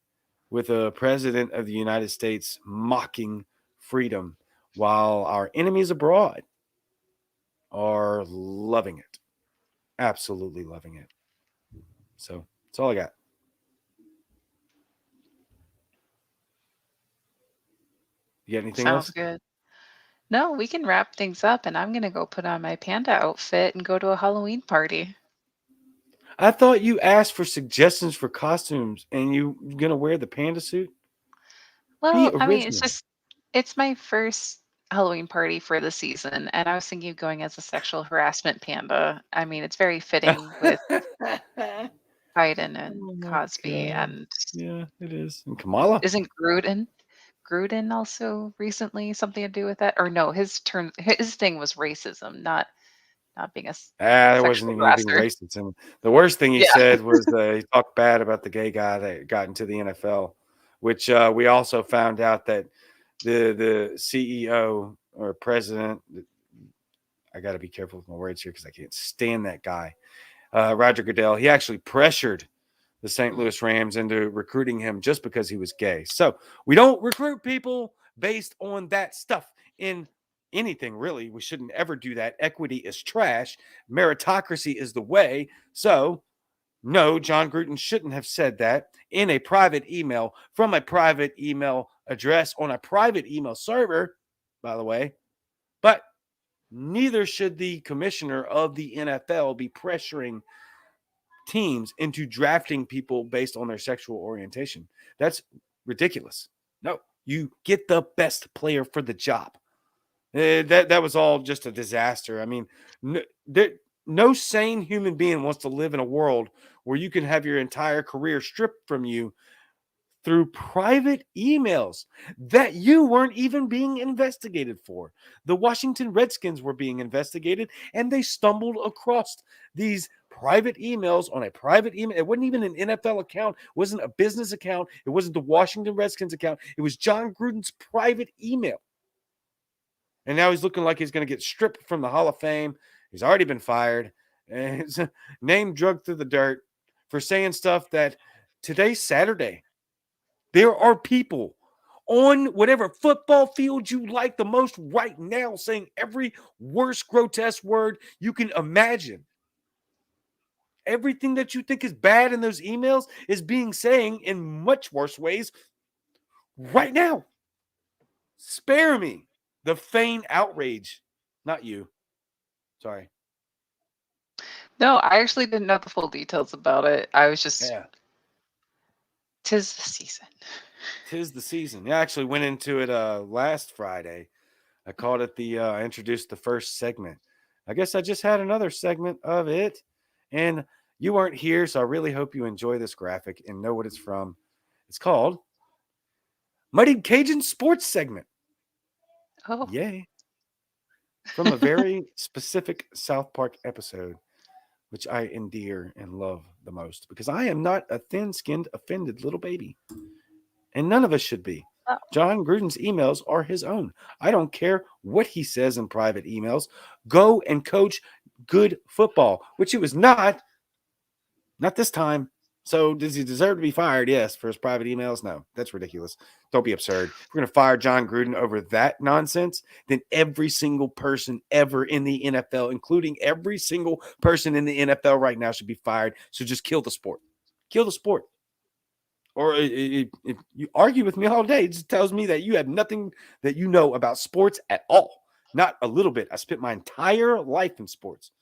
with a president of the United States mocking freedom while our enemies abroad are loving it. Absolutely loving it. So that's all I got. You got anything Sounds else? good. No, we can wrap things up, and I'm gonna go put on my panda outfit and go to a Halloween party. I thought you asked for suggestions for costumes and you're going to wear the panda suit? Be Well, I mean, original. it's my first Halloween party for the season, and I was thinking of going as a sexual harassment panda. I mean, it's very fitting with Biden and Oh my Cosby, God. and Yeah, it is. And Kamala? isn't Gruden also recently something to do with that? Or no, his thing was racism, not being a There wasn't sexual even anything harasser. racist. And the worst thing he Yeah. said was he talked bad about the gay guy that got into the NFL, which we also found out that the CEO or president, I got to be careful with my words here because I can't stand that guy, Roger Goodell, he actually pressured the St. Louis Rams into recruiting him just because he was gay. So we don't recruit people based on that stuff in anything, really. We shouldn't ever do that. Equity is trash. Meritocracy is the way. So, no, John Gruden shouldn't have said that in a private email from a private email address on a private email server, by the way. But neither should the commissioner of the NFL be pressuring teams into drafting people based on their sexual orientation. That's ridiculous. No, you get the best player for the job. That was all just a disaster. I mean, no sane human being wants to live in a world where you can have your entire career stripped from you through private emails that you weren't even being investigated for. The Washington Redskins were being investigated, and they stumbled across these private emails on a private email. It wasn't even an NFL account. It wasn't a business account. It wasn't the Washington Redskins account. It was John Gruden's private email. And now he's looking like he's going to get stripped from the Hall of Fame. He's already been fired. And his name drugged through the dirt for saying stuff that today's Saturday. There are people on whatever football field you like the most right now saying every worst grotesque word you can imagine. Everything that you think is bad in those emails is being saying in much worse ways right now. Spare me the feigned outrage. Not you. Sorry. No, I actually didn't know the full details about it. I was just Yeah. 'tis the season. 'Tis the season. Yeah, I actually went into it last Friday. I called it I introduced the first segment. I guess I just had another segment of it. And you weren't here, so I really hope you enjoy this graphic and know what it's from. It's called Mighty Cajun Sports Segment. Oh, Yay. From a very specific South Park episode, which I endear and love the most because I am not a thin-skinned, offended little baby. And none of us should be. oh. John Gruden's emails are his own. I don't care what he says in private emails. Go and coach good football, which it was not this time. So does he deserve to be fired? Yes. For his private emails? No. That's ridiculous. Don't be absurd. If we're going to fire John Gruden over that nonsense, then every single person ever in the NFL, including every single person in the NFL right now, should be fired. So just kill the sport. Kill the sport. Or if you argue with me all day, it just tells me that you have nothing that you know about sports at all. Not a little bit. I spent my entire life in sports.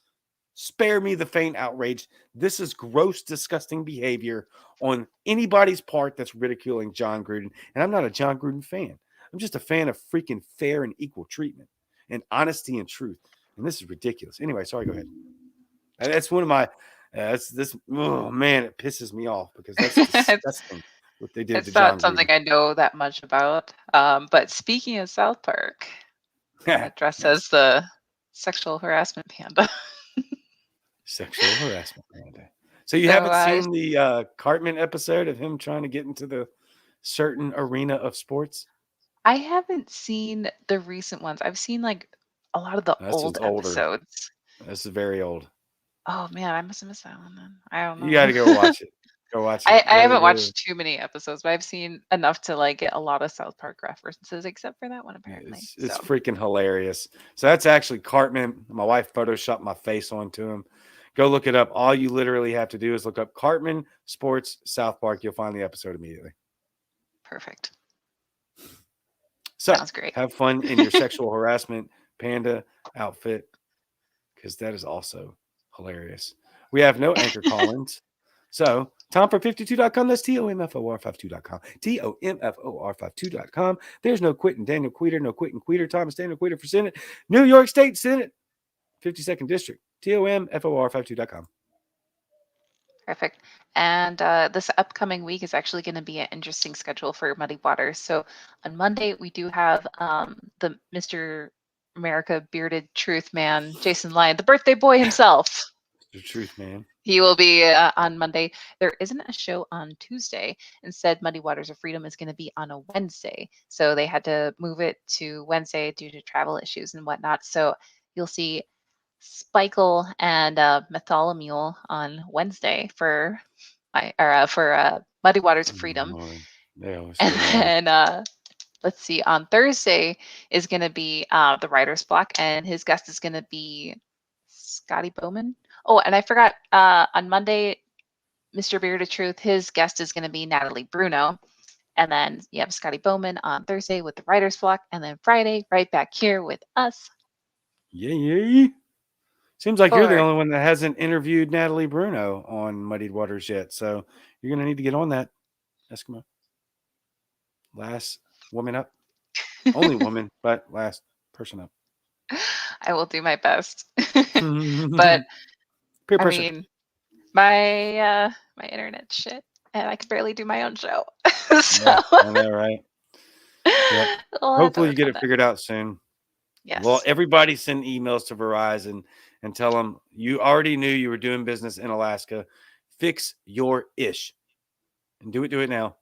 Spare me the faint outrage. This is gross, disgusting behavior on anybody's part that's ridiculing John Gruden. And I'm not a John Gruden fan. I'm just a fan of freaking fair and equal treatment and honesty and truth. And this is ridiculous. Anyway, sorry, go ahead. That's one of my, oh man, it pisses me off because that's disgusting what they did to It's John not something I know that much about. But speaking of South Park, Gruden. dressed Yes. as the sexual harassment panda. Sexual harassment. So you So, haven't seen the Cartman episode of him trying to get into the certain arena of sports? I haven't seen the recent ones. I've seen like a lot of the This old is older. episodes. This is very old. Oh man, I must have missed that one then. I don't know. You got to go watch it. Go watch it. I haven't Go- watched too many episodes, but I've seen enough to like get a lot of South Park references, except for that one apparently. It's So freaking hilarious. So that's actually Cartman. My wife photoshopped my face onto him. Go look it up. All you literally have to do is look up Cartman Sports South Park. You'll find the episode immediately. perfect. So Sounds great. have fun in your sexual harassment panda outfit because that is also hilarious. We have no anchor call-ins. So TomFor52.com. That's TOMFOR52.com. TOMFOR52.com. There's no quitting Daniel Queter. No quitting Queter. Thomas Daniel Queter for Senate. New York State Senate. 52nd District. TOMFOR52.com. Perfect. And this upcoming week is actually going to be an interesting schedule for Muddy Waters. So on Monday, we do have the Mr. America bearded truth man, Jason Lyon, the birthday boy himself. The truth, man. He will be on Monday. There isn't a show on Tuesday. Instead, Muddy Waters of Freedom is going to be on a Wednesday. So they had to move it to Wednesday due to travel issues and whatnot. So you'll see Spikel and Methalamule on Wednesday for Muddy Waters of Freedom. Lord. They always And go wrong. then let's see, on Thursday is going to be the writer's block, and his guest is going to be Scotty Bowman. Oh, and I forgot, on Monday, Mr. Beard of Truth, his guest is going to be Natalie Bruno. And then you have Scotty Bowman on Thursday with the writer's block, and then Friday, right back here with us. Yeah. Seems like you're the For- only one that hasn't interviewed Natalie Bruno on Muddied Waters yet. So you're going to need to get on that, Eskimo. Last woman up. Only woman, but last person up. I will do my best. But But peer I pressure. mean, my internet shit, and I can barely do my own show. So Yeah, I know, right? Yep. we'll have to Hopefully you work get on it that. figured out soon. Yes. Well, everybody send emails to Verizon and tell them you already knew you were doing business in Alaska. Fix your ish. And do it now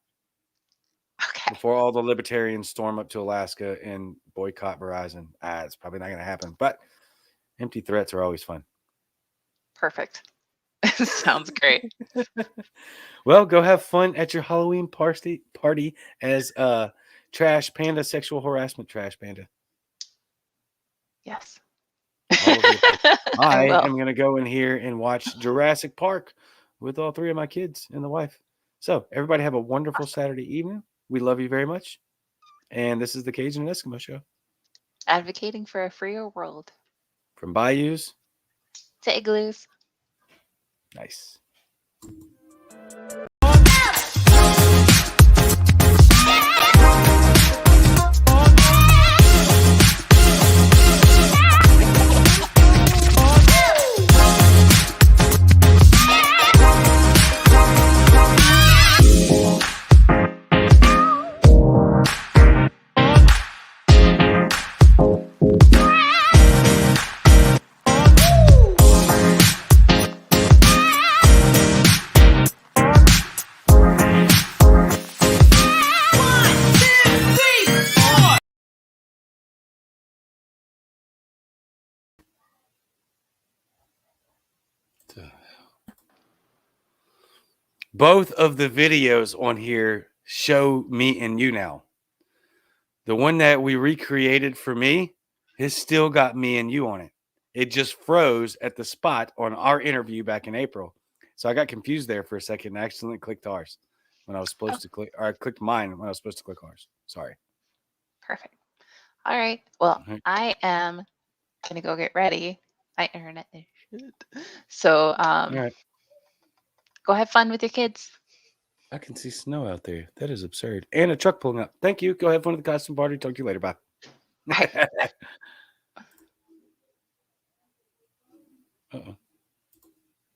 Okay. before all the libertarians storm up to Alaska and boycott Verizon. It's probably not going to happen, but empty threats are always fun. Perfect. Sounds great. Well, go have fun at your Halloween party as Trash Panda, sexual harassment Trash Panda. Yes. All of you. I will. am going to go in here and watch Jurassic Park with all three of my kids and the wife. So everybody have a wonderful Saturday evening. We love you very much. And this is the Cajun and Eskimo Show. Advocating for a freer world. From Bayous. To Iglus. Nice. both of the videos on here show me and you now. The one that we recreated for me has still got me and you on it. It just froze at the spot on our interview back in April. So I got confused there for a second and accidentally clicked ours when I was supposed to click, or I clicked mine when I was supposed to click ours. Sorry. Perfect. All right. Well, All right. I am gonna go get ready. My internet is shit. So All right. go have fun with your kids. I can see snow out there. That is absurd. And a truck pulling up. Thank you. Go have fun with the costume party. Talk to you later. Bye. All right.